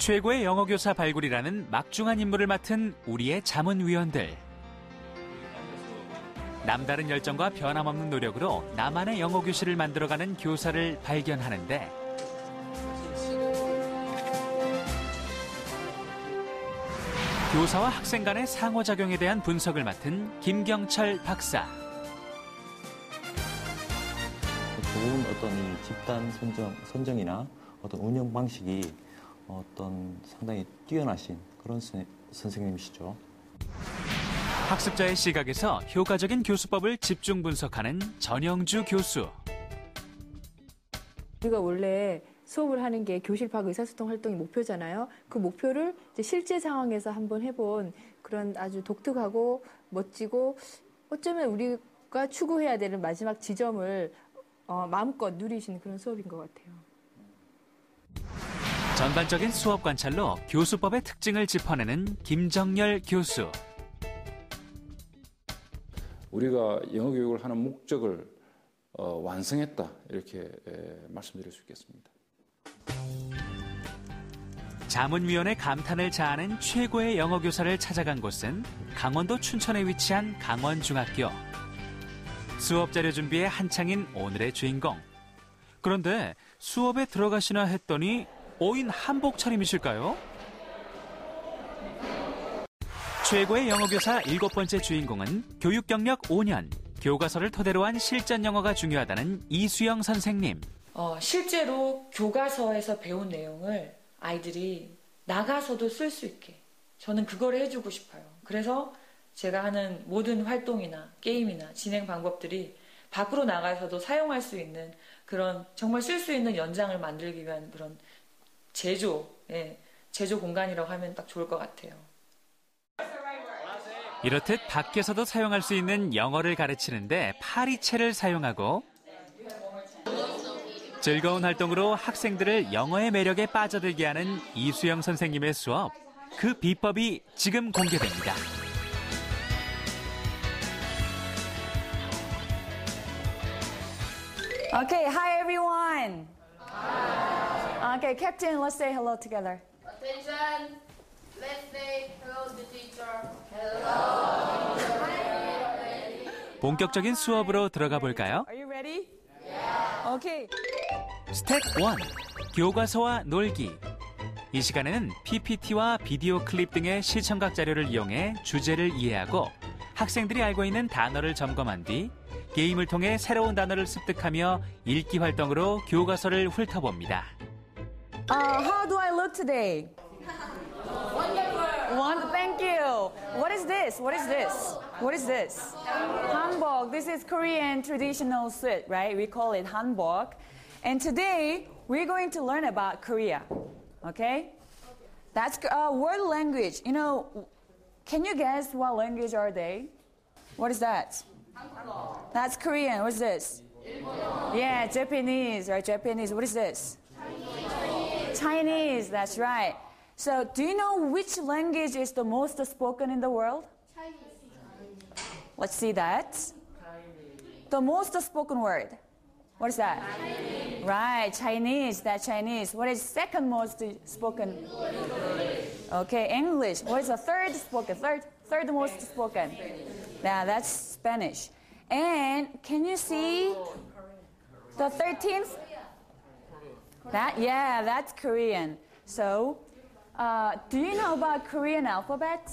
최고의 영어교사 발굴이라는 막중한 임무를 맡은 우리의 자문위원들. 남다른 열정과 변함없는 노력으로 나만의 영어교실을 만들어가는 교사를 발견하는데 교사와 학생 간의 상호작용에 대한 분석을 맡은 김경철 박사. 좋은 어떤 이 집단 선정이나 어떤 운영 방식이 상당히 뛰어나신 그런 선생님이시죠. 학습자의 시각에서 효과적인 교수법을 집중 분석하는 전영주 교수. 우리가 원래 수업을 하는 게 교실 밖 의사소통 활동이 목표잖아요. 그 목표를 이제 실제 상황에서 한번 해본 그런 아주 독특하고 멋지고 어쩌면 우리가 추구해야 되는 마지막 지점을 마음껏 누리신 그런 수업인 것 같아요. 전반적인 수업 관찰로 교수법의 특징을 짚어내는 김정열 교수. 우리가 영어 교육을 하는 목적을 완성했다 이렇게 말씀드릴 수 있겠습니다. 자문위원회 감탄을 자아낸 최고의 영어 교사를 찾아간 곳은 강원도 춘천에 위치한 강원중학교. 수업 자료 준비에 한창인 오늘의 주인공. 그런데 수업에 들어가시나 했더니 오인 한복 차림이실까요? 최고의 영어교사 7번째 주인공은 교육 경력 5년, 교과서를 토대로 한 실전 영어가 중요하다는 이수영 선생님. 실제로 교과서에서 배운 내용을 아이들이 나가서도 쓸 수 있게 저는 그걸 해주고 싶어요. 그래서 제가 하는 모든 활동이나 게임이나 진행 방법들이 밖으로 나가서도 사용할 수 있는 그런 정말 쓸 수 있는 연장을 만들기 위한 그런 제조 공간이라고 하면 딱 좋을 것 같아요. 이렇듯 밖에서도 사용할 수 있는 영어를 가르치는데 파리채를 사용하고 즐거운 활동으로 학생들을 영어의 매력에 빠져들게 하는 이수영 선생님의 수업. 그 비법이 지금 공개됩니다. Okay, hi everyone. Hi. Okay, Captain, let's say hello together. Attention. Let's say hello to teacher. Hello. 본격적인 수업으로 들어가 볼까요? Are you ready? Yeah. Okay. 스텝 1. 교과서와 놀기. 이 시간에는 PPT와 비디오 클립 등의 시청각 자료를 이용해 주제를 이해하고 학생들이 알고 있는 단어를 점검한 뒤 게임을 통해 새로운 단어를 습득하며 읽기 활동으로 교과서를 훑어봅니다. How do I look today? Wonderful. Thank you. What is this? What is this? What is this? Hanbok. This is Korean traditional suit, right? We call it hanbok. And today we're going to learn about Korea. Okay? That's world language. You know, can you guess what language are they? What is that? That's Korean. What's this? Yeah, Japanese, right? Japanese. What is this? Chinese. That's right. So, do you know which language is the most spoken in the world? Let's see that. The most spoken word. What is that? Chinese. Right, Chinese. That's Chinese. What is second most spoken? Okay, English. What is the third spoken? Third most spoken? Yeah, that's Spanish. And can you see the 13th? That's Korean. So, do you know about Korean alphabet?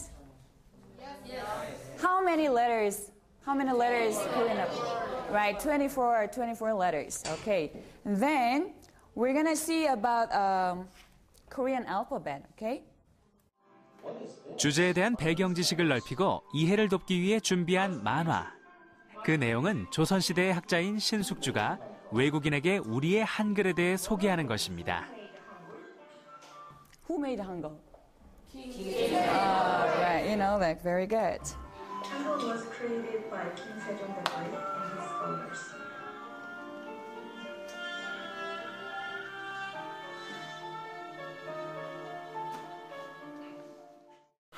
Yes. How many letters? Korean alphabet? Right, 24 letters. Okay. And then we're gonna see about Korean alphabet. Okay. 주제에 대한 배경 지식을 넓히고 이해를 돕기 위해 준비한 만화. 그 내용은 조선시대의 학자인 신숙주가 외국인에게 우리의 한글에 대해 소개하는 것입니다. Who made Hangul? Right, you know that. Very good. Hangul was created by King Sejong the Great and his scholars.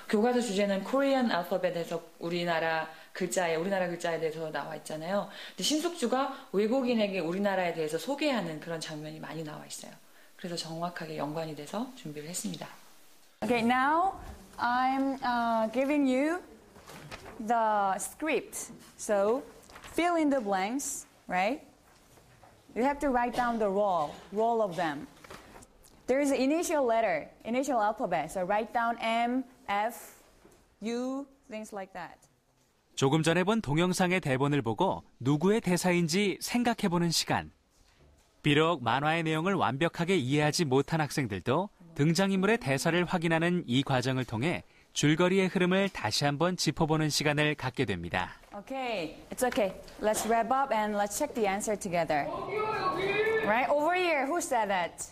교과서 주제는 코리안 알파벳에서 우리나라 글자에 대해서 나와 있잖아요. 근데 신숙주가 외국인에게 우리나라에 대해서 소개하는 그런 장면이 많이 나와 있어요. 그래서 정확하게 연관이 돼서 준비를 했습니다. Okay, now I'm giving you the script. So fill in the blanks, right? You have to write down the role of them. There is an initial letter, initial alphabet. So write down M, F, U, things like that. 조금 전에 본 동영상의 대본을 보고 누구의 대사인지 생각해보는 시간. 비록 만화의 내용을 완벽하게 이해하지 못한 학생들도 등장인물의 대사를 확인하는 이 과정을 통해 줄거리의 흐름을 다시 한번 짚어보는 시간을 갖게 됩니다. Okay, it's okay. Let's wrap up and let's check the answer together. Right, over here, who said that?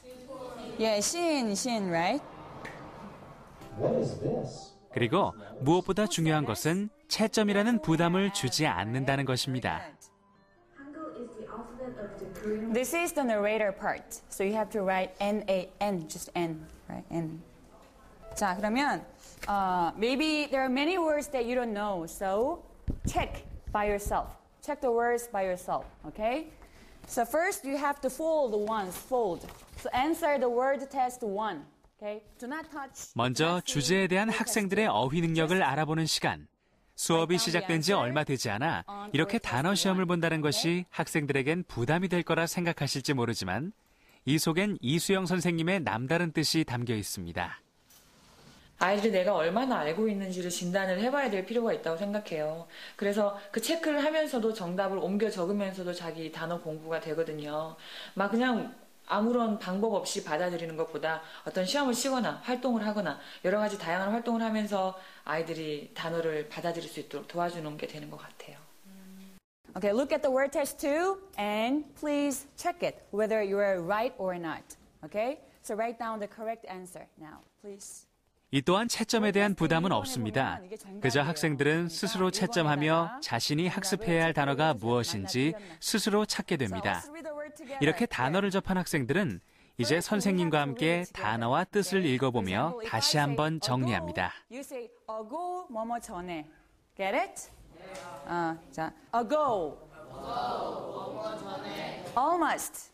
Yeah, Shin, right? 그리고 무엇보다 중요한 것은 채점이라는 부담을 주지 않는다는 것입니다. Hangul is the alphabet of the Korean. This is the narrator part. So you have to write N, just N, right? N. 자, 그러면 maybe there are many words that you don't know. So check by yourself. Check the words by yourself, okay? So first you have to fold once, fold. So answer the word test 1. Okay? Do not touch. 먼저 주제에 대한 학생들의 어휘 능력을 알아보는 시간. 수업이 시작된 지 얼마 되지 않아 이렇게 단어 시험을 본다는 것이 학생들에겐 부담이 될 거라 생각하실지 모르지만 이 속엔 이수영 선생님의 남다른 뜻이 담겨 있습니다. 아이들이 내가 얼마나 알고 있는지를 진단을 해봐야 될 필요가 있다고 생각해요. 그래서 그 체크를 하면서도 정답을 옮겨 적으면서도 자기 단어 공부가 되거든요. 막 그냥 아무런 방법 없이 받아들이는 것보다 어떤 시험을 치거나 활동을 하거나 여러 가지 다양한 활동을 하면서 아이들이 단어를 받아들일 수 있도록 도와주는 게 되는 것 같아요. Okay, look at the word test 2 and please check it whether you are right or not. Okay? So write down the correct answer now, please. 이 또한 채점에 대한 부담은 없습니다. 그저 학생들은 스스로 채점하며 자신이 학습해야 할 단어가 무엇인지 스스로 찾게 됩니다. 이렇게 단어를 접한 학생들은 이제 선생님과 함께 단어와 뜻을 읽어보며 다시 한번 정리합니다. You say ago 뭐뭐 전에. Get it? 자, ago. Almost.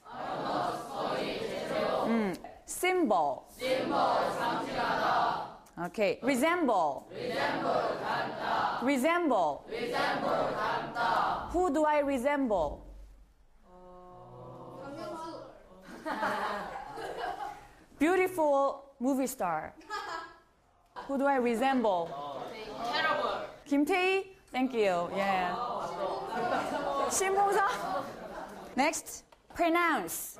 Symbol. Okay. Resemble. Resemble. Who do I resemble? Beautiful movie star. Who do I resemble? 김태희? Thank you. Yeah. 신봉사? Next. Pronounce.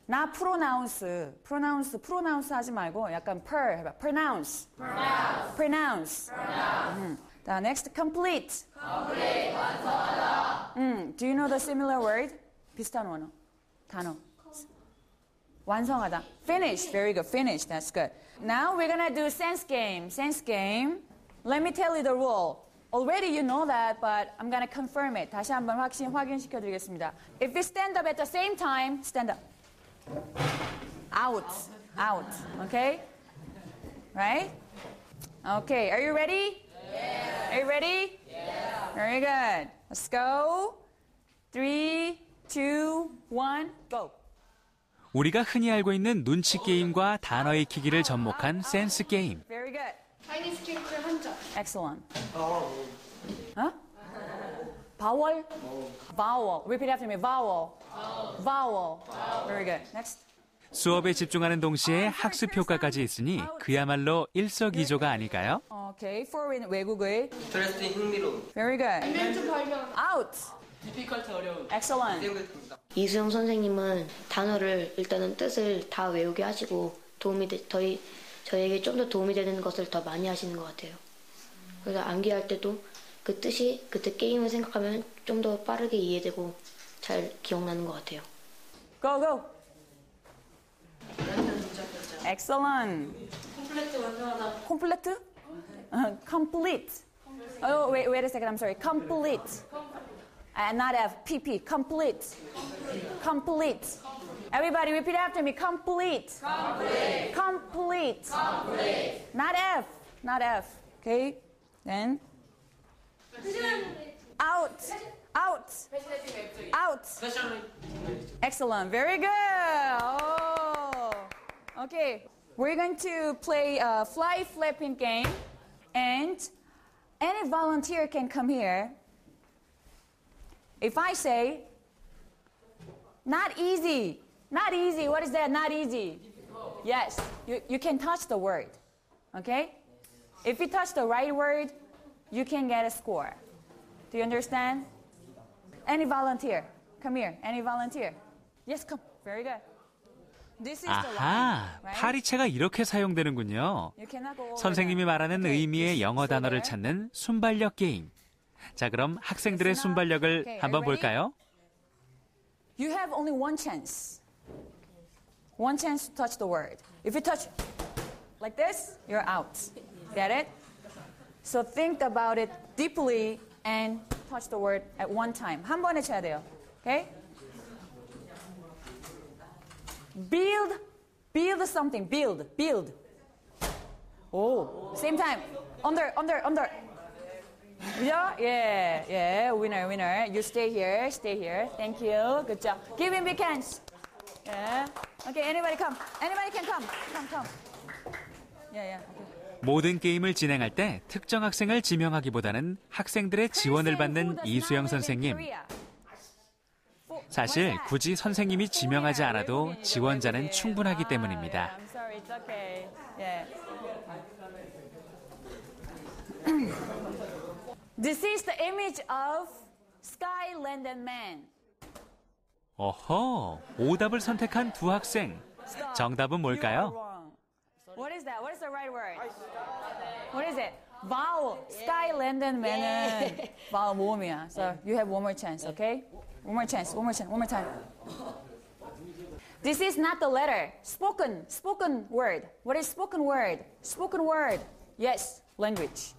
나 pronounce. pronounce 하지 말고 약간 해봐. Pronounce. Next. Complete. 완성하다. Do you know the similar word? 비슷한 단어. 완성하다. Finish. Very good. Finish. That's good. Now we're gonna do sense game. Let me tell you the rule. Already you know that, but I'm gonna confirm it. 다시 한번 확인시켜 드리겠습니다. If we stand up at the same time, stand up. Out. Okay? Right? Okay. Are you ready? Yeah. Are you ready? Yeah. Very good. Let's go. 3, 2, 1, go. 우리가 흔히 알고 있는 눈치 게임과 단어 익히기를 접목한 센스 게임. Very good. 차이니스 캐릭터 한자. Excellent. Huh? Vowel? Vowel. Repeat after me. Vowel. Very good. Next. 수업에 집중하는 동시에 학습 효과까지 있으니 그야말로 일석이조가 아닐까요? Okay. For 외국의. 인터레스팅 흥미로운. Very good. 이벤트 발명. Out. 디피컬트 어려운. Excellent. 이수영 선생님은 단어를 일단은 뜻을 다 외우게 하시고 저희에게 좀 더 도움이 되는 것을 더 많이 하시는 것 같아요. 그래서 암기할 때도 그 뜻이 그때 게임을 생각하면 좀 더 빠르게 이해되고 잘 기억나는 것 같아요. Go. Excellent. 콤플레트 완성하다. Complete? Complete. Oh, wait a second. I'm sorry. Complete. Not F. PP. Complete. Everybody repeat after me. Complete. Not F. Okay. Then. Out. Excellent. Very good. Oh. Okay, we're going to play a fly flapping game, and any volunteer can come here. If I say, not easy, not easy, what is that, not easy? Yes, you can touch the word, okay? If you touch the right word, you can get a score. Do you understand? Any volunteer, come here, any volunteer. Yes, come, very good. This is the line, 아하, right? 파리채가 이렇게 사용되는군요. You cannot go over 선생님이 them. 말하는 Okay, 의미의 영어 stay 단어를 there. 찾는 순발력 게임. 자, 그럼 학생들의 Listen up. 순발력을 Okay, 한번 are you ready? 볼까요? You have only one chance. One chance to touch the word. If you touch like this, you're out. Get it? So think about it deeply and touch the word at one time. 한 번에 쳐야 돼요. Okay? Build something. Build. Oh, same time. Under. Yeah, winner. You stay here. Thank you. Good job. Give him big hands. Yeah. Okay, anybody come. Anybody can come. Come. Yeah. Okay. 모든 게임을 진행할 때 특정 학생을 지명하기보다는 학생들의 지원을 받는 이수영 선생님. 사실 굳이 선생님이 지명하지 않아도 지원자는 충분하기 때문입니다. I'm sorry, it's okay. Yeah. This is the image of Sky, Land and Man. 어허, 오답을 선택한 두 학생. 정답은 뭘까요? What is that? What is the right word? What is it? Vowel. Sky, Land and Man은 vowel 모음이야. So you have one more chance, okay? One more time. This is not the letter. Spoken word. What is spoken word? Spoken word. Yes, language.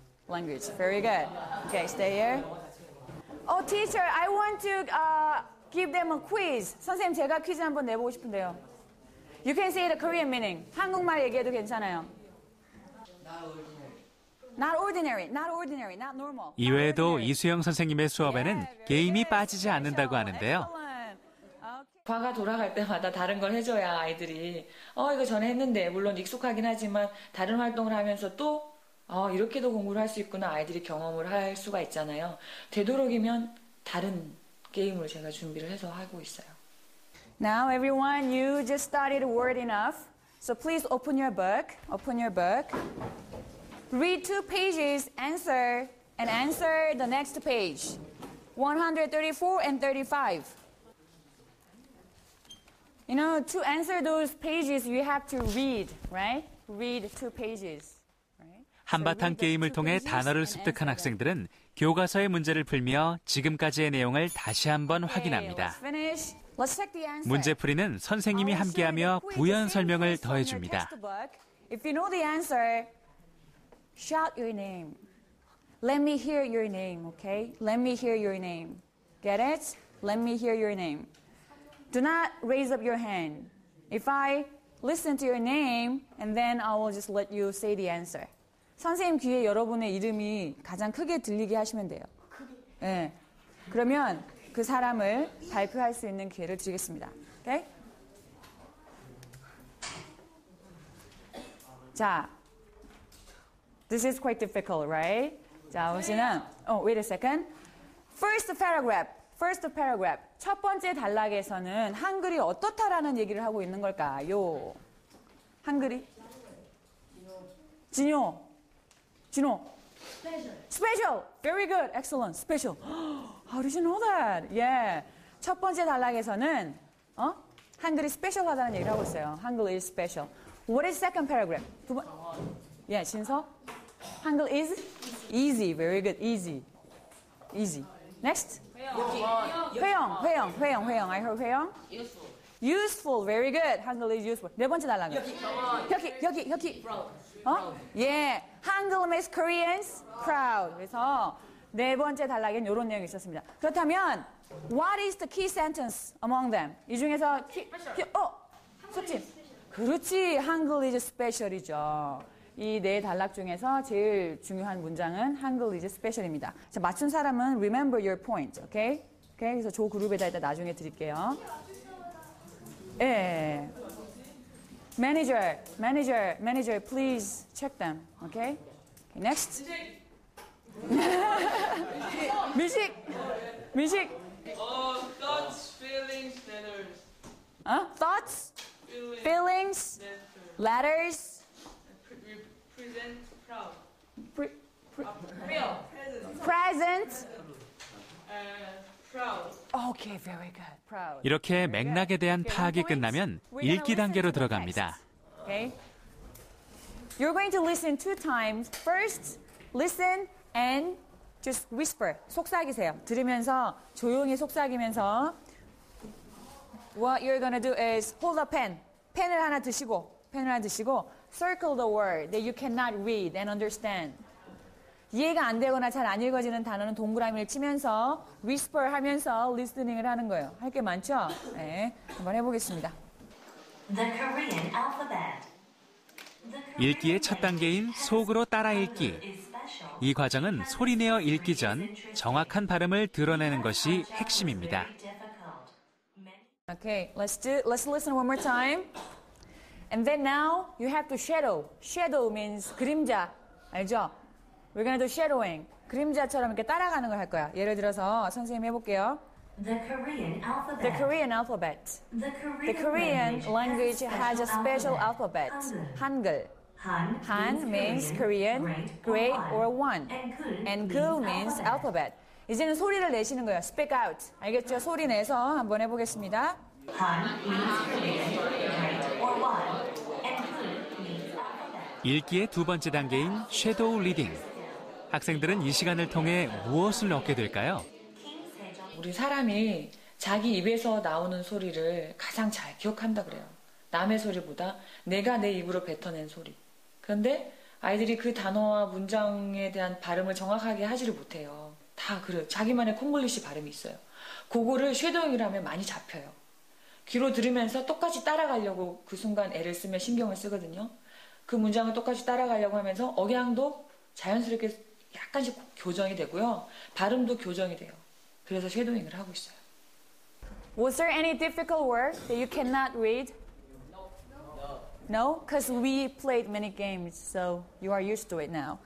Very good. Okay, stay here. Oh, teacher, I want to give them a quiz. 선생님, 제가 퀴즈 한번 내보고 싶은데요. You can say the Korean meaning. 한국말 얘기해도 괜찮아요. Not ordinary, not normal. 이외에도 이수영 선생님의 수업에는 게임이 빠지지 않는다고 하는데요. 과가 돌아갈 때마다 다른 걸 해줘야 아이들이 이거 전에 했는데 물론 익숙하긴 하지만 다른 활동을 하면서 또 이렇게도 공부를 할 수 있구나 아이들이 경험을 할 수가 있잖아요. 되도록이면 다른 게임으로 제가 준비를 해서 하고 있어요. Now everyone, you just studied word enough. So please open your book. Read 2 pages, answer the next page. 134 and 35. You know, to answer those pages, you have to read, right? Read 2 pages. Right? 한바탕 게임을 통해 단어를 습득한 학생들은 교과서의 문제를 풀며 지금까지의 내용을 다시 한번 확인합니다. Let's finish. Let's check the answer. 문제풀이는 선생님이 함께하며 부연 설명을 더해줍니다. If you know the answer, shout your name. Let me hear your name, okay? Let me hear your name. Get it? Let me hear your name. Do not raise up your hand. If I listen to your name, and then I will just let you say the answer. 선생님 귀에 여러분의 이름이 가장 크게 들리게 하시면 돼요. 네. 그러면 그 사람을 발표할 수 있는 기회를 드리겠습니다. Okay? 자, this is quite difficult, right? 자, 보시면, wait a second. First paragraph. 첫 번째 단락에서는 한글이 어떻다라는 얘기를 하고 있는 걸까요? 한글이? 진호. Special. Very good. Excellent. Special. How did you know that? Yeah. 첫 번째 단락에서는 한글이 special하다는 얘기를 하고 있어요. 한글 is special. What is second paragraph? Yeah, 진서. 한글 is easy. Very good. Easy. Next. 회영. I heard 회영. Useful. Very good. 한글 is useful. 네 번째 단락은? 혁이. Yeah. 한글 makes Koreans proud. 그래서 네 번째 단락엔 이런 내용이 있었습니다. 그렇다면 what is the key sentence among them? 이 중에서 석진. 그렇지. 한글 is special이죠. 이 네 단락 중에서 제일 중요한 문장은 한글 is special입니다. 자, 맞춘 사람은 remember your point. 오케이? 그래서 조 그룹에다 일단 나중에 드릴게요. 예. Manager, please check them. Okay? Next. Music. Thoughts, feelings, letters. Thoughts, feelings, letters. Present, proud. Present. Proud. Okay, very good. Proud. 이렇게 맥락에 대한 파악이 끝나면 읽기 단계로 들어갑니다. Okay. You're going to listen 2 times. First, listen and just whisper. 속삭이세요. 들으면서 조용히 속삭이면서 what you're going to do is hold a pen. 펜을 하나 드시고 circle the word that you cannot read and understand. 이해가 안 되거나 잘 안 읽어지는 단어는 동그라미를 치면서 whisper 하면서 listening을 하는 거예요. 할 게 많죠? 네, 한번 해보겠습니다. The Korean alphabet. 읽기의 첫 단계인 속으로 따라 읽기. 이 과정은 소리내어 읽기 전 정확한 발음을 드러내는 것이 핵심입니다. Okay, let's listen one more time. And then now you have to shadow. Shadow means 그림자. 알죠? We're going to do shadowing. 그림자처럼 이렇게 따라가는 걸 할 거야. 예를 들어서 선생님 해볼게요. The Korean alphabet. The Korean alphabet. The Korean language has a special alphabet. 한글. Han means Korean, great or one. And gul means alphabet. 이제는 소리를 내시는 거예요. Speak out. 알겠죠? 소리 내서 한번 해보겠습니다. Han means Korean, great or one. And gul means alphabet. 읽기의 두 번째 단계인 섀도우 리딩. 학생들은 이 시간을 통해 무엇을 얻게 될까요? 우리 사람이 자기 입에서 나오는 소리를 가장 잘 기억한다 그래요. 남의 소리보다 내가 내 입으로 뱉어낸 소리. 그런데 아이들이 그 단어와 문장에 대한 발음을 정확하게 하지를 못해요. 다 그래요. 자기만의 콩글리시 발음이 있어요. 그거를 쉐도잉을 하면 많이 잡혀요. 귀로 들으면서 똑같이 따라가려고 그 순간 애를 쓰면 신경을 쓰거든요. 그 문장을 똑같이 따라가려고 하면서 억양도 자연스럽게 약간씩 교정이 되고요. 발음도 교정이 돼요. 그래서 쉐도잉을 하고 있어요. Was there any difficult word that you cannot read? No? Because we played many games, so you are used to it now.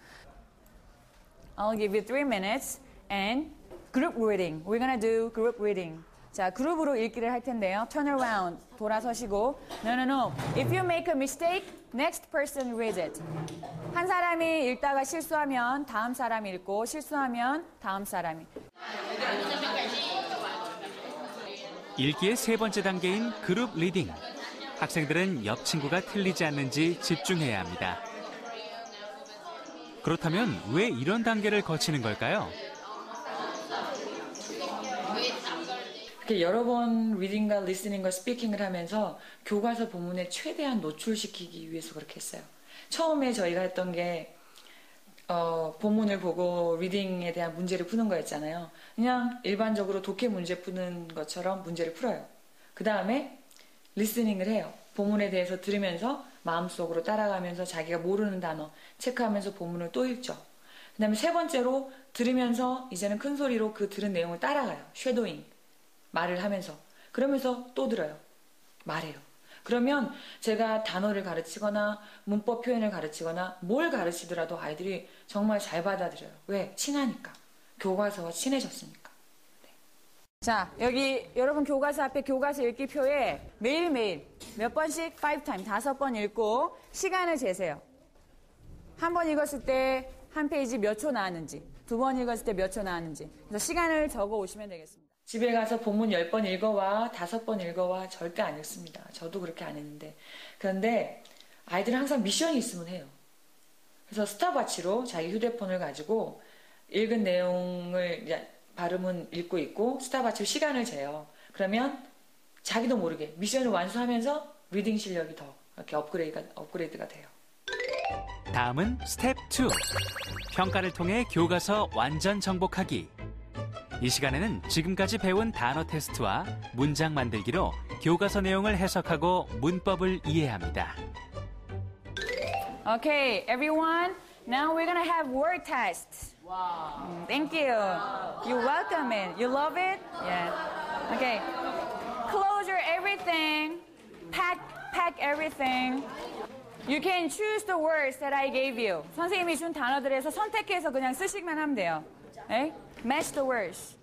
I'll give you 3 minutes and group reading. We're gonna do group reading. 자, 그룹으로 읽기를 할 텐데요. Turn around. 돌아서시고. No. If you make a mistake, next person reads it. 한 사람이 읽다가 실수하면 다음 사람이 읽고 실수하면 다음 사람이. 읽기의 세 번째 단계인 그룹 리딩. 학생들은 옆 친구가 틀리지 않는지 집중해야 합니다. 그렇다면 왜 이런 단계를 거치는 걸까요? 이렇게 여러 번 리딩과 리스닝과 스피킹을 하면서 교과서 본문에 최대한 노출시키기 위해서 그렇게 했어요. 처음에 저희가 했던 게 본문을 보고 리딩에 대한 문제를 푸는 거였잖아요. 그냥 일반적으로 독해 문제 푸는 것처럼 문제를 풀어요. 그 다음에 리스닝을 해요. 본문에 대해서 들으면서 마음속으로 따라가면서 자기가 모르는 단어 체크하면서 본문을 또 읽죠. 그 다음에 세 번째로 들으면서 이제는 큰 소리로 그 들은 내용을 따라가요. 쉐도잉. 말을 하면서. 그러면서 또 들어요. 말해요. 그러면 제가 단어를 가르치거나 문법 표현을 가르치거나 뭘 가르치더라도 아이들이 정말 잘 받아들여요. 왜? 친하니까. 교과서와 친해졌으니까. 네. 자, 여기 여러분 교과서 앞에 교과서 읽기표에 매일매일 몇 번씩 5 times, 5번 읽고 시간을 재세요. 한 번 읽었을 때 한 페이지 몇 초 나왔는지, 2번 읽었을 때 몇 초 나왔는지. 그래서 시간을 적어 오시면 되겠습니다. 집에 가서 본문 10번 읽어와, 5번 읽어와 절대 안 읽습니다. 저도 그렇게 안 했는데. 그런데 아이들은 항상 미션이 있으면 해요. 그래서 스탑워치로 자기 휴대폰을 가지고 읽은 내용을 발음은 읽고 있고 스탑워치로 시간을 재요. 그러면 자기도 모르게 미션을 완수하면서 리딩 실력이 더 이렇게 업그레이드가 돼요. 다음은 스텝 2. 평가를 통해 교과서 완전 정복하기. 이 시간에는 지금까지 배운 단어 테스트와 문장 만들기로 교과서 내용을 해석하고 문법을 이해합니다. Okay, everyone. Now we're gonna have word test. Wow. Thank you. You welcome it. You love it? Yeah. Okay. Close your everything. Pack pack everything. You can choose the words that I gave you. 선생님이 준 단어들에서 선택해서 그냥 쓰시기만 하면 돼요. 네? Match the words.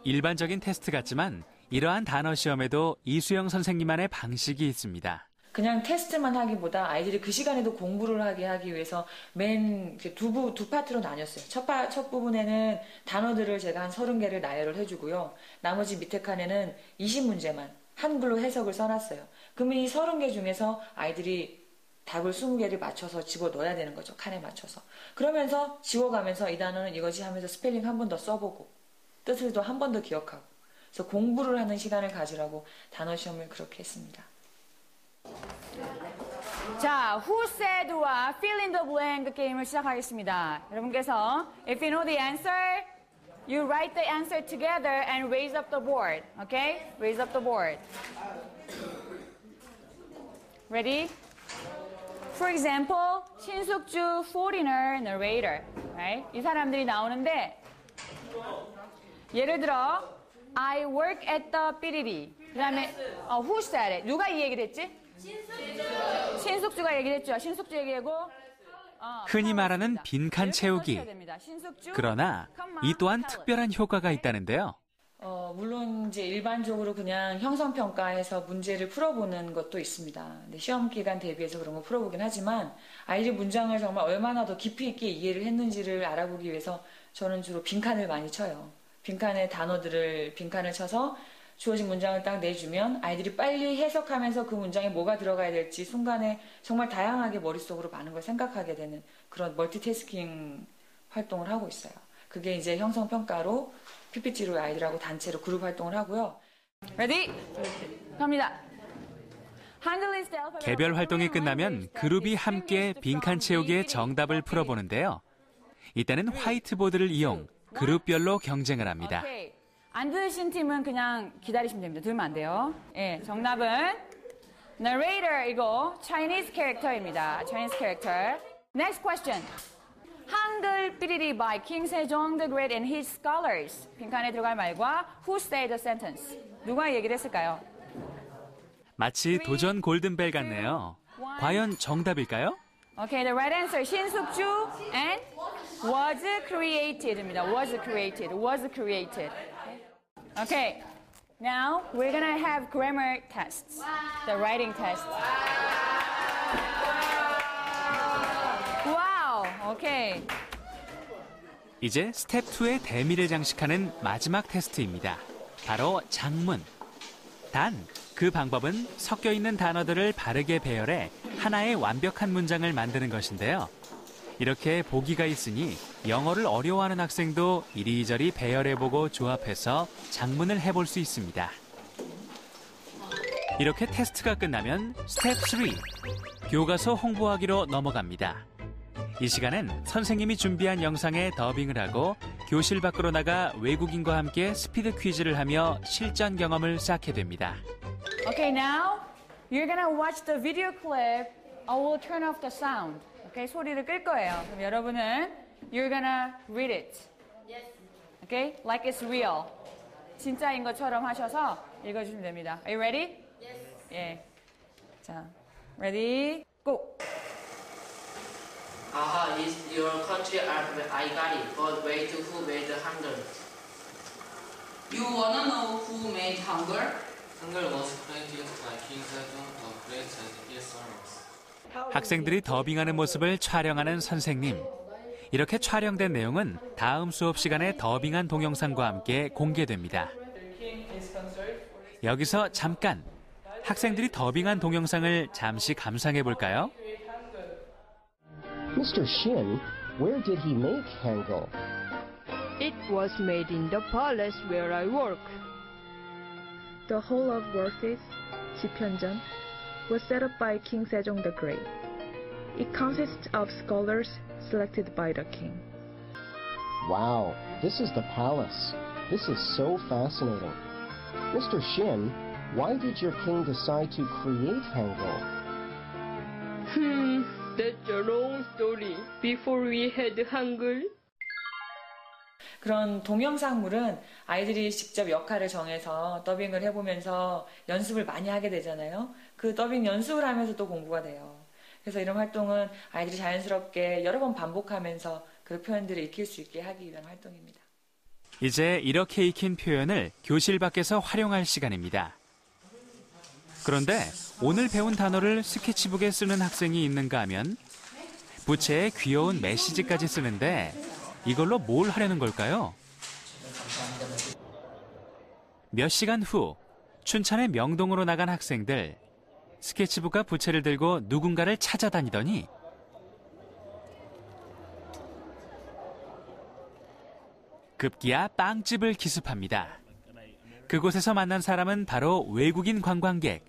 일반적인 테스트 같지만 이러한 단어 시험에도 이수영 선생님만의 방식이 있습니다. 그냥 테스트만 하기보다 아이들이 그 시간에도 공부를 하기 위해서 맨 두 파트로 나뉘었어요. 첫 부분에는 단어들을 제가 한 30개를 나열을 해주고요. 나머지 밑에 칸에는 20문제만 한글로 해석을 써놨어요. 그러면 이 30개 중에서 아이들이 답을 20개를 맞춰서 집어넣어야 되는 거죠. 칸에 맞춰서. 그러면서 지워가면서 이 단어는 이거지 하면서 스펠링 한 번 더 써보고 뜻을 또 한 번 더 기억하고 그래서 공부를 하는 시간을 가지라고 단어 시험을 그렇게 했습니다. 자, Who Said와 Fill in the Blank 게임을 시작하겠습니다. 여러분께서 If you know the answer, you write the answer together and raise up the board. Okay? Raise up the board. Ready? For example, 신숙주, foreigner, narrator. Right? 이 사람들이 나오는데 예를 들어 I work at the 삐리리. 그 다음에 Who said it? 누가 이 얘기를 했지? 신숙주가 얘기를 했죠. 신숙주 얘기하고 흔히 말하는 빈칸 채우기. 그러나 이 또한 특별한 효과가 있다는데요. 물론 이제 일반적으로 그냥 형성평가해서 문제를 풀어보는 것도 있습니다. 근데 시험 기간 대비해서 그런 거 풀어보긴 하지만 아이들 문장을 정말 얼마나 더 깊이 있게 이해를 했는지를 알아보기 위해서 저는 주로 빈칸을 많이 쳐요. 빈칸에 빈칸을 쳐서 주어진 문장을 딱 내주면 아이들이 빨리 해석하면서 그 문장에 뭐가 들어가야 될지 순간에 정말 다양하게 머릿속으로 많은 걸 생각하게 되는 그런 멀티태스킹 활동을 하고 있어요. 그게 이제 형성평가로 PPT로 아이들하고 단체로 그룹 활동을 하고요. Ready? 갑니다. 개별 활동이 끝나면 그룹이 함께 빈칸 채우기의 정답을 풀어보는데요. 이때는 화이트보드를 이용 그룹별로 경쟁을 합니다. 오케이. 안 들으신 팀은 그냥 기다리시면 됩니다. 들으면 안 돼요. 예, 정답은 narrator 이거 Chinese character입니다. Chinese character. Next question. 한글 삐리리 by King Sejong the Great and his scholars. 빈칸에 들어갈 말과 who said the sentence. 누가 얘기를 했을까요? 마치 도전 골든벨 같네요. 과연 정답일까요? Okay, the right answer 신숙주 and was created입니다. Was created. Was created. Okay, now we're gonna have grammar tests, the writing tests. Wow, okay. 이제 스텝 2의 대미를 장식하는 마지막 테스트입니다. 바로 장문. 단, 그 방법은 섞여 있는 단어들을 바르게 배열해 하나의 완벽한 문장을 만드는 것인데요. 이렇게 보기가 있으니 영어를 어려워하는 학생도 이리저리 배열해보고 조합해서 장문을 해볼 수 있습니다. 이렇게 테스트가 끝나면 스텝 3, 교과서 홍보하기로 넘어갑니다. 이 시간은 선생님이 준비한 영상에 더빙을 하고 교실 밖으로 나가 외국인과 함께 스피드 퀴즈를 하며 실전 경험을 쌓게 됩니다. Okay, now you're gonna watch the video clip. I will turn off the sound. Okay, 소리를 끌 거예요. 그럼 여러분은 you're gonna read it. Yes. Okay, like it's real. 진짜인 것처럼 하셔서 읽어주시면 됩니다. Are you ready? Yes. 예. 자, ready, go. Aha, is your country alphabet. I got it. But wait, who made the Hangul? You wanna know who made Hangul? Hangul was created by King Sejong the Great and his sons. 학생들이 더빙하는 모습을 촬영하는 선생님. 이렇게 촬영된 내용은 다음 수업 시간에 더빙한 동영상과 함께 공개됩니다. 여기서 잠깐 학생들이 더빙한 동영상을 잠시 감상해 볼까요? Mr. Shin, where did he make Hangul? It was made in the palace where I work. The Hall of Worship, Jipyeonjeon, was set up by King Sejong the Great. It consists of scholars selected by the king. Wow, this is the palace. This is so fascinating. Mr. Shin, why did your king decide to create Hangul? That's a long story. Before we had Hangul, 그런 동영상물은 아이들이 직접 역할을 정해서 더빙을 해보면서 연습을 많이 하게 되잖아요. 그 더빙 연습을 하면서 또 공부가 돼요. 그래서 이런 활동은 아이들이 자연스럽게 여러 번 반복하면서 그 표현들을 익힐 수 있게 하기 위한 활동입니다. 이제 이렇게 익힌 표현을 교실 밖에서 활용할 시간입니다. 그런데 오늘 배운 단어를 스케치북에 쓰는 학생이 있는가 하면 부채에 귀여운 메시지까지 쓰는데 이걸로 뭘 하려는 걸까요? 몇 시간 후 춘천의 명동으로 나간 학생들. 스케치북과 부채를 들고 누군가를 찾아다니더니 급기야 빵집을 기습합니다. 그곳에서 만난 사람은 바로 외국인 관광객.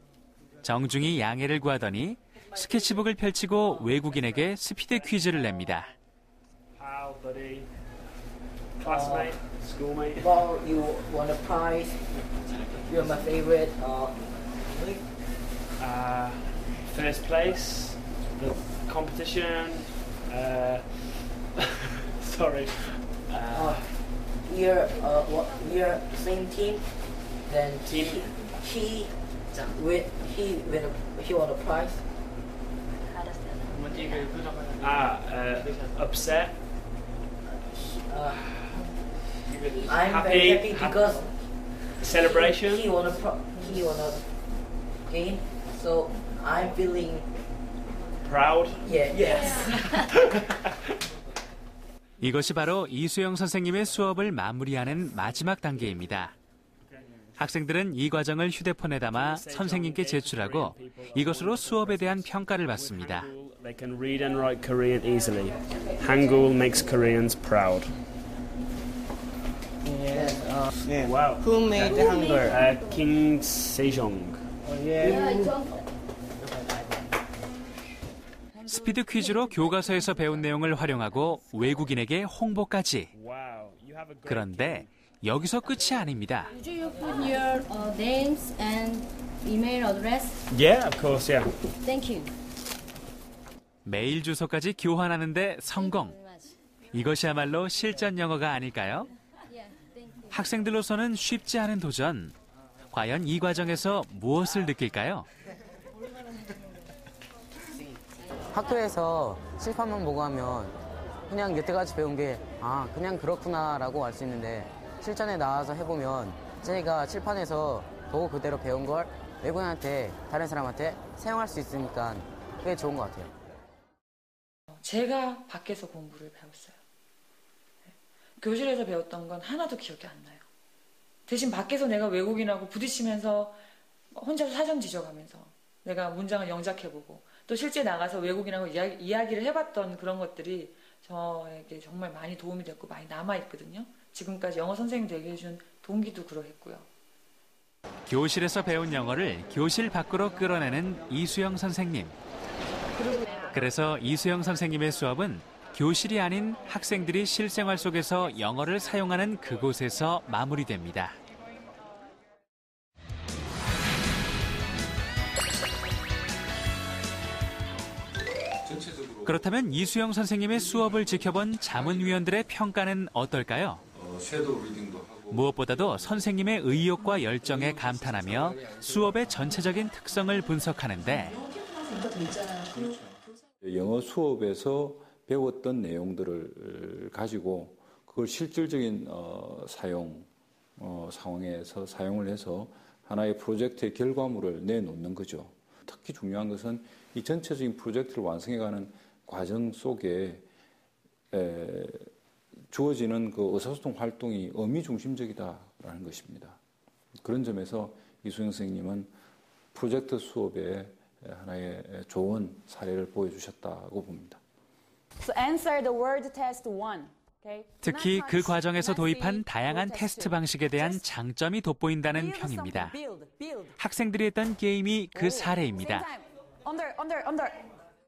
정중히 양해를 구하더니 스케치북을 펼치고 외국인에게 스피드 퀴즈를 냅니다. Classmate, schoolmate. Well, you won a prize. You're my favorite. First place, the competition. Sorry. You're same team. Then team. He won a prize. Upset. I'm happy, very happy because celebration. He won a game, so I'm feeling proud. Yeah. Yes. 이것이 바로 이수영 선생님의 수업을 마무리하는 마지막 단계입니다. 학생들은 이 과정을 휴대폰에 담아 선생님께 제출하고 이것으로 수업에 대한 평가를 받습니다. They can read and write Korean easily. Hangul makes Koreans proud. Wow. Who made the Hangul? King Sejong. 스피드 퀴즈로 교과서에서 배운 내용을 활용하고 외국인에게 홍보까지. 그런데 여기서 끝이 아닙니다. Do you put your names and email address? Yeah, of course, yeah. Thank you. 메일 주소까지 교환하는데 성공. 이것이야말로 실전 영어가 아닐까요? 학생들로서는 쉽지 않은 도전. 과연 이 과정에서 무엇을 느낄까요? 학교에서 칠판만 보고 하면 그냥 여태까지 배운 게 그냥 그렇구나라고 알 수 있는데 실전에 나와서 해보면 저희가 칠판에서 보고 그대로 배운 걸 외국인한테 다른 사람한테 사용할 수 있으니까 그게 좋은 것 같아요. 제가 밖에서 공부를 배웠어요. 교실에서 배웠던 건 하나도 기억이 안 나요. 대신 밖에서 내가 외국인하고 부딪히면서 혼자서 사전 지적하면서 내가 문장을 영작해보고 또 실제 나가서 외국인하고 이야기를 해봤던 그런 것들이 저에게 정말 많이 도움이 됐고 많이 남아있거든요. 지금까지 영어 선생님 되게 해준 동기도 그러했고요. 교실에서 배운 영어를 교실 밖으로 끌어내는 이수영 선생님. 그래서 이수영 선생님의 수업은 교실이 아닌 학생들이 실생활 속에서 영어를 사용하는 그곳에서 마무리됩니다. 그렇다면 이수영 선생님의 수업을 지켜본 자문위원들의 평가는 어떨까요? 무엇보다도 선생님의 의욕과 열정에 감탄하며 수업의 전체적인 특성을 분석하는데 영어 수업에서 배웠던 내용들을 가지고 그걸 실질적인 상황에서 사용을 해서 하나의 프로젝트의 결과물을 내놓는 거죠. 특히 중요한 것은 이 전체적인 프로젝트를 완성해가는 과정 속에 주어지는 그 의사소통 활동이 의미 중심적이다라는 것입니다. 그런 점에서 이수영 선생님은 프로젝트 수업에 하나의 좋은 사례를 보여주셨다고 봅니다. So answer the word test 1. Okay? 특히 그 과정에서 도입한 다양한 테스트 방식에 대한 장점이 돋보인다는 평입니다. 학생들이 했던 게임이 그 사례입니다.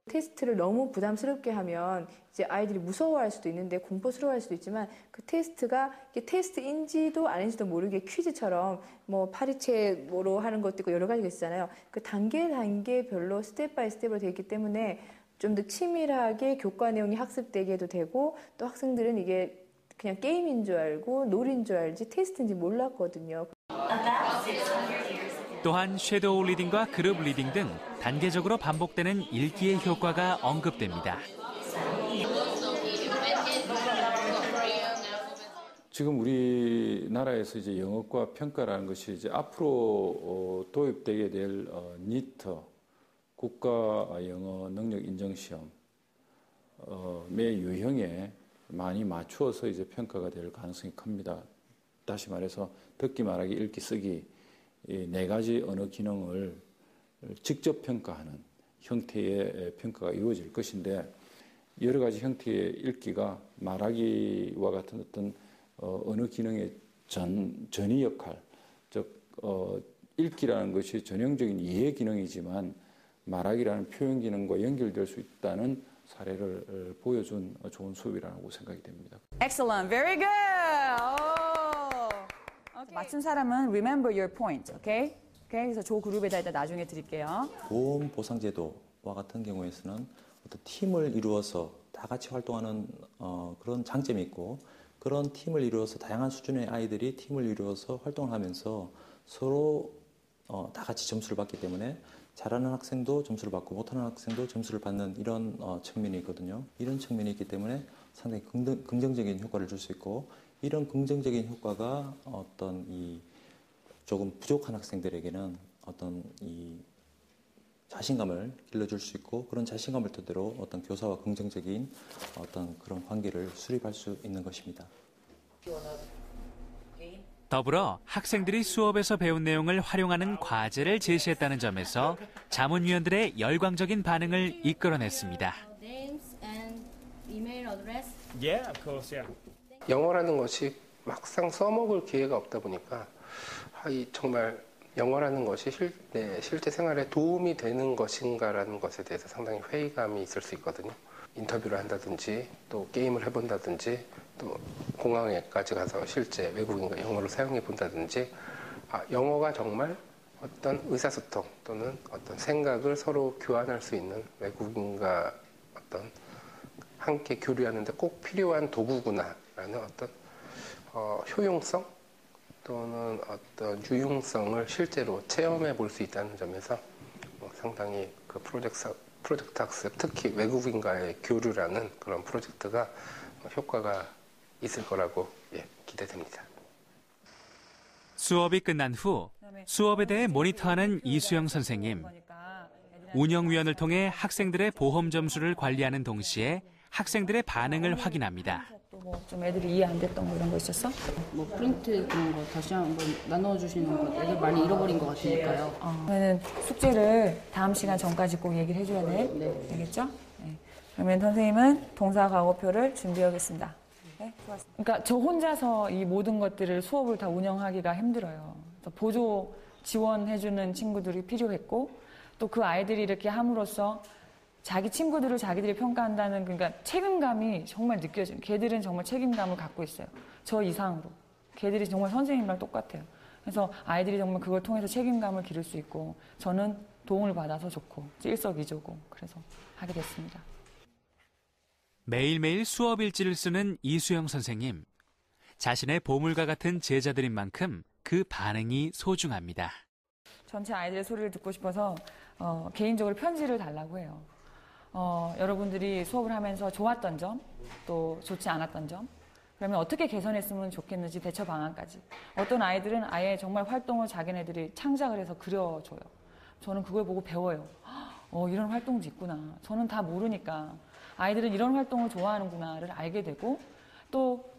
테스트를 너무 부담스럽게 하면 이제 아이들이 무서워할 수도 있는데 공포스러워할 수도 있지만 그 테스트가 이게 테스트인지도 아닌지도 모르게 퀴즈처럼 뭐 파리채로 하는 것도 있고 여러 가지가 있잖아요. 그 단계별로 스텝 바이 스텝으로 되어 있기 때문에 좀 더 치밀하게 교과 내용이 학습되게 해도 되고 또 학생들은 이게 그냥 게임인 줄 알고 놀인 줄 알지 테스트인지 몰랐거든요. 또한 섀도우 리딩과 그룹 리딩 등 단계적으로 반복되는 읽기의 효과가 언급됩니다. 지금 우리나라에서 이제 영어과 평가라는 것이 이제 앞으로 도입되게 될 니트 국가 영어 능력 인정 시험의 유형에 많이 맞추어서 이제 평가가 될 가능성이 큽니다. 다시 말해서 듣기, 말하기, 읽기, 쓰기 이 네 가지 언어 기능을 직접 평가하는 형태의 평가가 이루어질 것인데 여러 가지 형태의 읽기가 말하기와 같은 어떤 언어 기능의 전이 역할, 즉 읽기라는 것이 전형적인 이해 기능이지만 말하기라는 표현 기능과 연결될 수 있다는 사례를 보여준 좋은 수업이라고 생각이 됩니다. Excellent, very good. Okay. 맞춘 사람은 remember your point, okay? Okay, 그래서 조 그룹에다 일단 나중에 드릴게요. 보험 보상 제도와 같은 경우에서는 어떤 팀을 이루어서 다 같이 활동하는 그런 장점이 있고 그런 팀을 이루어서 다양한 수준의 아이들이 팀을 이루어서 활동을 하면서 서로 다 같이 점수를 받기 때문에 잘하는 학생도 점수를 받고 못하는 학생도 점수를 받는 이런 측면이 있거든요. 이런 측면이 있기 때문에 상당히 긍정적인 효과를 줄 수 있고 이런 긍정적인 효과가 어떤 이 조금 부족한 학생들에게는 어떤 이 자신감을 길러줄 수 있고 그런 자신감을 토대로 어떤 교사와 긍정적인 어떤 그런 관계를 수립할 수 있는 것입니다. 더불어 학생들이 수업에서 배운 내용을 활용하는 과제를 제시했다는 점에서 자문위원들의 열광적인 반응을 이끌어냈습니다. Names and email address. Yeah, of course, yeah. 영어라는 것이 막상 써먹을 기회가 없다 보니까 정말 영어라는 것이 실제 생활에 도움이 되는 것인가라는 것에 대해서 상당히 회의감이 있을 수 있거든요. 인터뷰를 한다든지 또 게임을 해본다든지 또 공항에까지 가서 실제 외국인과 영어를 사용해 본다든지 영어가 정말 어떤 의사소통 또는 어떤 생각을 서로 교환할 수 있는 외국인과 어떤 함께 교류하는데 꼭 필요한 도구구나라는 어떤 효용성 또는 어떤 유용성을 실제로 체험해 볼 수 있다는 점에서 상당히 그 프로젝트 학습, 특히 외국인과의 교류라는 그런 프로젝트가 효과가 있을 거라고 기대됩니다. 수업이 끝난 후 수업에 대해 모니터하는 이수영 선생님. 운영위원을 통해 학생들의 보험 점수를 관리하는 동시에 학생들의 반응을 확인합니다. 좀 애들이 이해 안 됐던 거 이런 거 있었어? 뭐 프린트 그런 거 다시 한번 나눠주시는 거 애들 많이 잃어버린 것 같으니까요. 그러면 숙제를 다음 시간 전까지 꼭 얘기를 해줘야 돼. 네. 알겠죠? 네. 그러면 선생님은 동사 과거표를 준비하겠습니다. 네, 좋았습니다. 그러니까 저 혼자서 이 모든 것들을 수업을 다 운영하기가 힘들어요. 보조 지원해주는 친구들이 필요했고 또 그 아이들이 이렇게 함으로써 자기 친구들을 자기들이 평가한다는 그러니까 책임감이 정말 느껴져요. 걔들은 정말 책임감을 갖고 있어요. 저 이상으로. 걔들이 정말 선생님이랑 똑같아요. 그래서 아이들이 정말 그걸 통해서 책임감을 기를 수 있고 저는 도움을 받아서 좋고 일석이조고 그래서 하게 됐습니다. 매일매일 수업 일지를 쓰는 이수영 선생님. 자신의 보물과 같은 제자들인 만큼 그 반응이 소중합니다. 전체 아이들의 소리를 듣고 싶어서 개인적으로 편지를 달라고 해요. 여러분들이 수업을 하면서 좋았던 점, 또 좋지 않았던 점, 그러면 어떻게 개선했으면 좋겠는지 대처 방안까지. 어떤 아이들은 아예 정말 활동을 자기네들이 창작을 해서 그려줘요. 저는 그걸 보고 배워요. 이런 활동도 있구나. 저는 다 모르니까 아이들은 이런 활동을 좋아하는구나를 알게 되고 또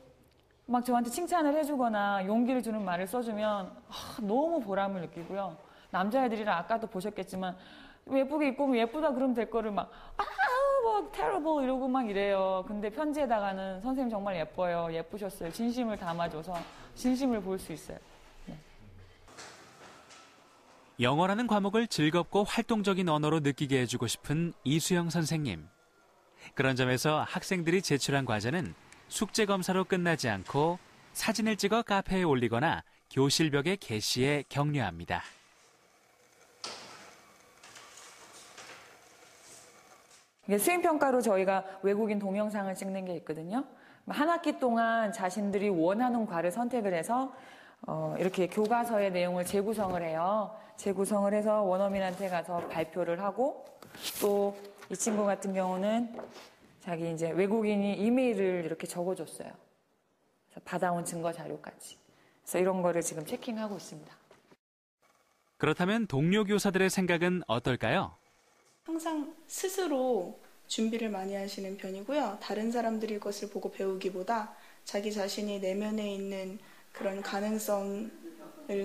막 저한테 칭찬을 해주거나 용기를 주는 말을 써주면 너무 보람을 느끼고요. 남자애들이랑 아까도 보셨겠지만 예쁘게 입고 오면 예쁘다 그러면 될 거를 막 뭐 terrible 이러고 막 이래요. 근데 편지에다가는 선생님 정말 예뻐요. 예쁘셨어요. 진심을 담아줘서 진심을 볼 수 있어요. 네. 영어라는 과목을 즐겁고 활동적인 언어로 느끼게 해주고 싶은 이수영 선생님. 그런 점에서 학생들이 제출한 과제는 숙제 검사로 끝나지 않고 사진을 찍어 카페에 올리거나 교실벽에 게시해 격려합니다. 수행평가로 저희가 외국인 동영상을 찍는 게 있거든요. 한 학기 동안 자신들이 원하는 과를 선택을 해서 이렇게 교과서의 내용을 재구성을 해요. 재구성을 해서 원어민한테 가서 발표를 하고 또 이 친구 같은 경우는 자기 이제 외국인이 이메일을 이렇게 적어줬어요. 그래서 받아온 증거 자료까지. 그래서 이런 거를 지금 체킹하고 있습니다. 그렇다면 동료 교사들의 생각은 어떨까요? 항상 스스로 준비를 많이 하시는 편이고요. 다른 사람들이 것을 보고 배우기보다 자기 자신이 내면에 있는 그런 가능성을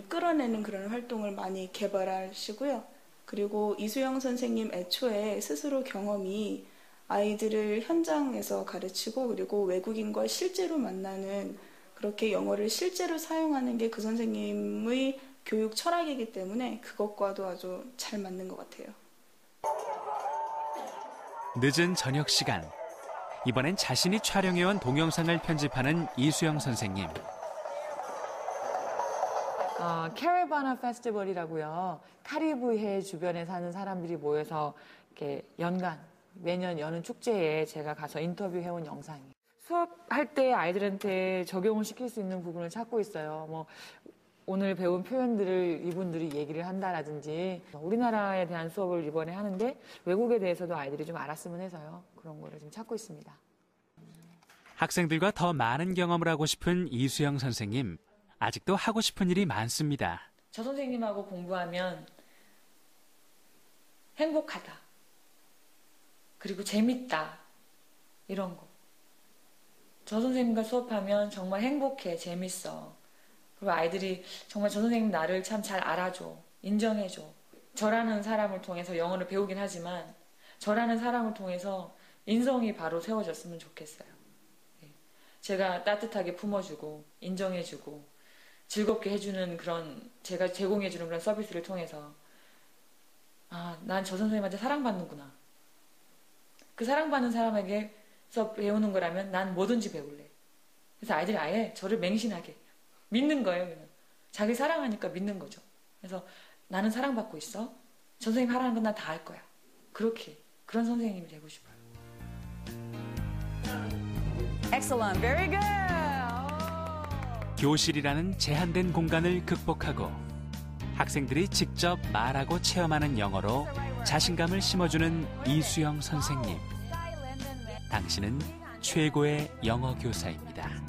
끌어내는 그런 활동을 많이 개발하시고요. 그리고 이수영 선생님 애초에 스스로 경험이 아이들을 현장에서 가르치고 그리고 외국인과 실제로 만나는 그렇게 영어를 실제로 사용하는 게 그 선생님의 교육 철학이기 때문에 그것과도 아주 잘 맞는 것 같아요. 늦은 저녁 시간. 이번엔 자신이 촬영해온 동영상을 편집하는 이수영 선생님. 캐러바나 페스티벌이라고요. 카리브해 주변에 사는 사람들이 모여서 이렇게 매년 여는 축제에 제가 가서 인터뷰해온 영상이에요. 수업할 때 아이들한테 적용을 시킬 수 있는 부분을 찾고 있어요. 뭐 오늘 배운 표현들을 이분들이 얘기를 한다라든지 우리나라에 대한 수업을 이번에 하는데 외국에 대해서도 아이들이 좀 알았으면 해서요. 그런 거를 지금 찾고 있습니다. 학생들과 더 많은 경험을 하고 싶은 이수영 선생님. 아직도 하고 싶은 일이 많습니다. 저 선생님하고 공부하면 행복하다. 그리고 재밌다. 이런 거. 저 선생님과 수업하면 정말 행복해. 재밌어. 그리고 아이들이 정말 저 선생님 나를 참 잘 알아줘. 인정해줘. 저라는 사람을 통해서 영어를 배우긴 하지만 저라는 사람을 통해서 인성이 바로 세워졌으면 좋겠어요. 제가 따뜻하게 품어주고 인정해주고 즐겁게 해주는 그런 제가 제공해주는 그런 서비스를 통해서 난 저 선생님한테 사랑받는구나. 그 사랑받는 사람에게서 배우는 거라면 난 뭐든지 배울래. 그래서 아이들이 아예 저를 맹신하게 믿는 거예요. 그냥. 자기 사랑하니까 믿는 거죠. 그래서 나는 사랑받고 있어. 저 선생님 하라는 건 난 다 할 거야. 그런 선생님이 되고 싶어요. Excellent, very good. 교실이라는 제한된 공간을 극복하고 학생들이 직접 말하고 체험하는 영어로 자신감을 심어주는 이수영 선생님. 당신은 최고의 영어 교사입니다.